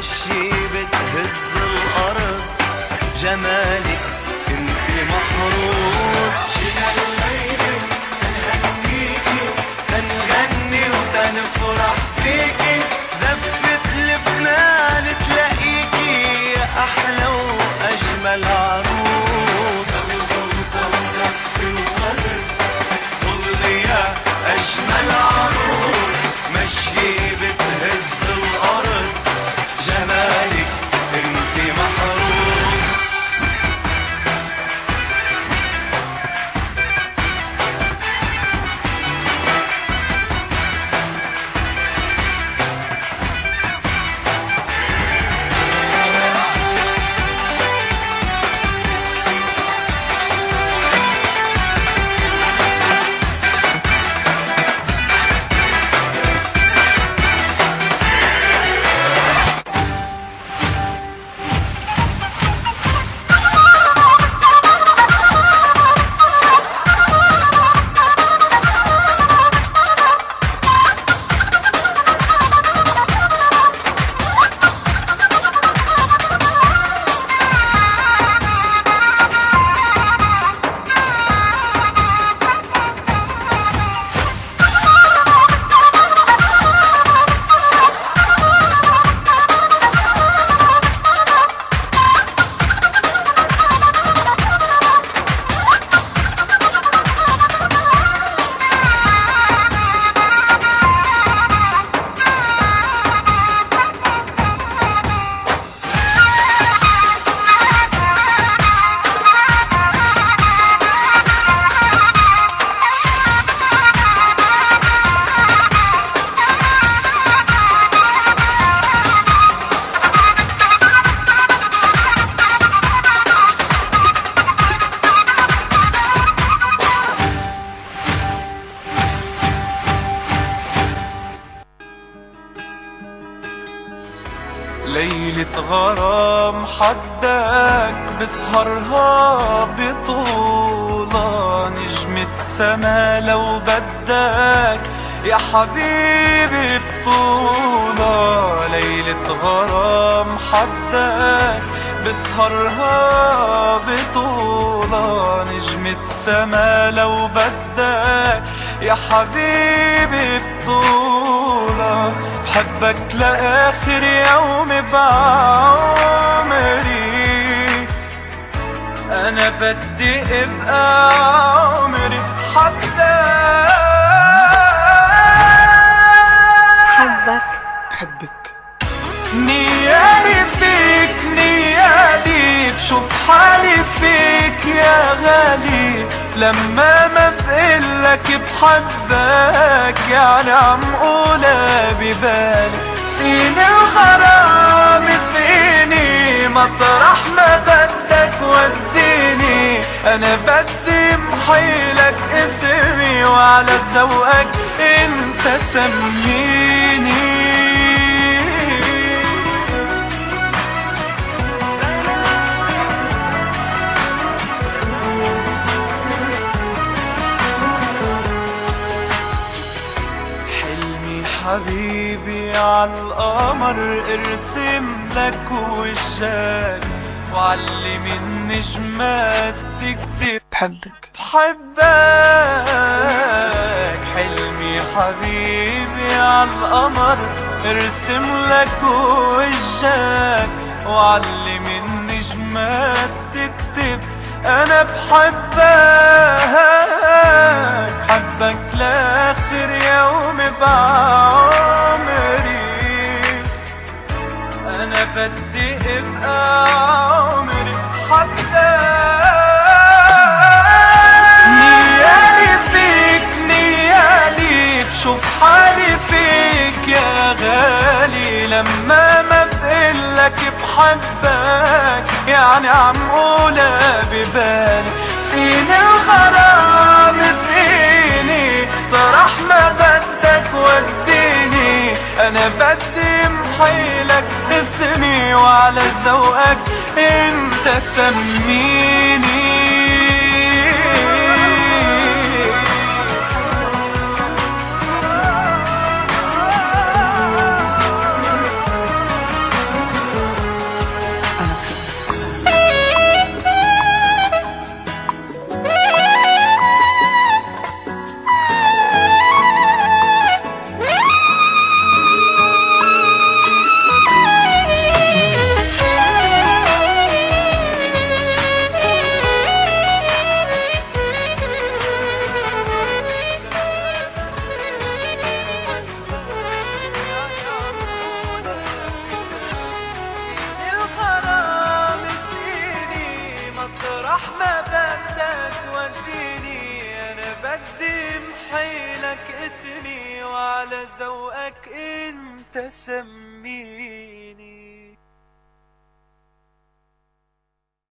مشي بتهز الأرض، جمالك انت محروس. شنا الليلة تنهنيكي، تنغني وتنفرح فيكي، زفت لبنان تلاقيكي يا أحلى وأجمل عروس. سوي غلطة وزفي وورد، طلي يا أجمل عروس، مشي بتهز الأرض، جمالك انت محروس. ليلة غرام حدك بسهرها بطولة، نجمة سما لو بدك يا حبيبي بطولة. ليلة غرام حدك بسهرها بطولة، نجمة سما لو بدك يا حبيبي بطولة. بحبك لآخر يوم بعمري، أنا بدي أبقى عمري حبك بحبك. نيالي فيك نيالي، بشوف حالي فيك يا غالي، لما ما بقلك بحبك يعني عم قولها ببالي. سيني الغرام سيني، مطرح ما بدك وديني، انا بدي محيلك اسمي وعلى ذوقك انت سميني. حبيبي عالقمر ارسم لك وشك، وعلم النجمات تكتب بحبك بحبك. حلمي حبيبي عالقمر ارسم لك وشك، وعلم النجمات تكتب أنا بحبك. حبك لآخر يوم بعمري، أنا بدي أبقى عمري حدك. نيالي فيك نيالي، بشوف حالي فيك يا غالي، لما ما بقلك بحبك يعني عم قولها ببالي. سيني الغرام سيني، طرح ما بدك وديني، انا بدي محيلك اسمي وعلى ذوقك انت سميني. قدم حيلك اسمي وعلى ذوقك انت سميه.